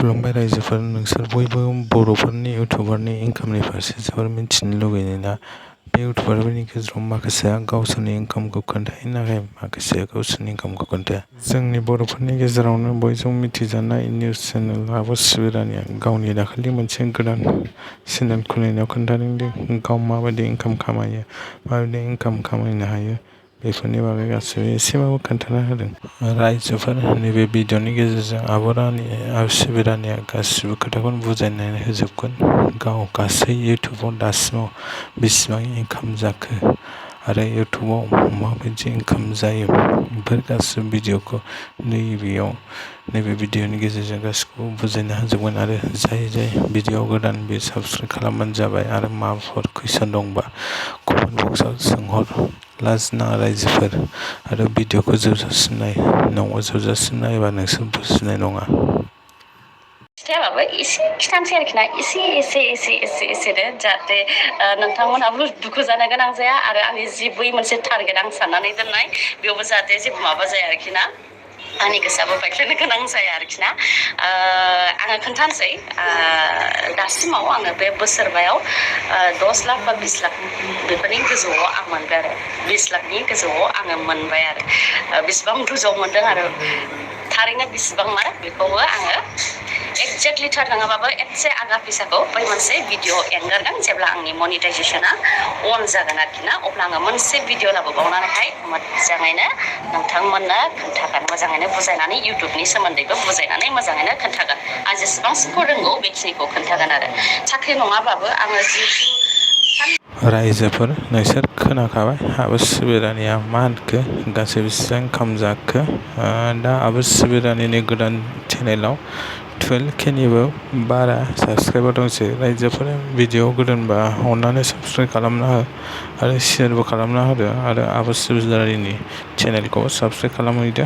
खुलुमबाय रायजोफोर, नोंसोर बयबो बर'फोरनि इउटुबारनि इनकामनि फारसे जोबोर मिन्थिनो लुगैयो ना? बे इउटुबारफोरनि गेजेराव माखासेया गावसोरनि इनकामखौ खोन्थायो, नाथाय माखासेया गावसोरनि इनकामखौ खोन्थाया। जोंनि बर'फोरनि गेजेरावनो बयजों मिथिजानाय निउस चेनेल आबो सिबिरानिया गावनि दाखालि मोनसे गोदान चेनेल खुलिनायाव खोन्थादों दि गाव माबायदि इनकाम खामायो, माबायदि इनकाम खामायनो हायो, बेफोरनि बागै गासैबो एसेबाबो खोन्थाना होदों। रायजोफोर, नैबे भिडिअनि गेजेरजों आब' सिबिरानिया गासिबो खोथाखौनो बुजायनानै होजोबगोन। गाव गासै इउटुबाव दासिमाव बेसेबां इनकाम जाखो आरो इउटुबाव माबायदि इनकाम जायो, बेफोर गासिबो भिडिअखौ नैबे भिडिअनि गेजेरजों गासिखौबो बुजायना होजोबगोन। आरो जाय भिडिअआव गोदान बे साबस्क्राइब खालामबानो जाबाय। आरो माबाफोर कुइसन दंबा कमेन्ट बक्सआव सोंहर, लाज नाङा रायजोफोर। आरो भिडिअखौ जोबजासिम नायबा नोंसोर बुजिनाय नङा। खिथायाबाबो एसे खिथानोसै आरोखि ना, एसेनो जाहाथे नोंथांमोनहाबो दुखु जानो गोनां जाया आरो आंनि जि बै मोनसे टारगेट आं साननानै दोननाय बेयावबो जाहाथे जेबो माबा जाया आरोखि ना, आंनि गोसोआबो बायख्लायनो गोनां जाया आरोखि ना। आङो खोन्थानोसै, दासिमाव आङो बे बोसोरबायाव 10 लाख बा 20 लाख बेफोरनि गोजौआव आं मोनबाय आरो 20 लाखनि गोजौआव आङो मोनबाय आरो बेसेबां गोजौआव मोनदों आरो थारैनो बेसेबां मार बेखौबो आङो एक्जेक्टलि थार नङाबाबो एसे आगा फैसाखौ बै मोनसे भिडिअ एंगारगोन जेब्ला आंनि मनिटाइजेसना अन जागोन आरोखि ना, अब्ला आङो मोनसे भिडिअ लाबोबावनानैहाय मोजाङैनो नोंथांमोननो खोन्थागोन, मोजाङैनो बुजायनानै इउटुबनि सोमोन्दैबो बुजायनानै मोजाङैनो खोन्थागोन। आं जेसेबांसिमखौ रोंगौ बेखिनिखौ खोन्थागोन आरो साख्रि नङाबाबो आङो जिहेतु रायजोफोर, नोंसोर खोनाखाबाय आब' सिबिरानिया मा होनखो, गासै बेसेबां इनकाम जाखो। दा आब' सिबिरानिनि गोदान चेनेलाव 12K निबो बारा साबस्क्राइबार दंसै। रायजोफोर, भिडिअ गोदानबा अननानै साबस्क्राइब खालामना हो आरो शेयारबो खालामना होदो। आरो आब' सिबिरानिनि चेनेलखौ साबस्क्राइब खालामहैदो।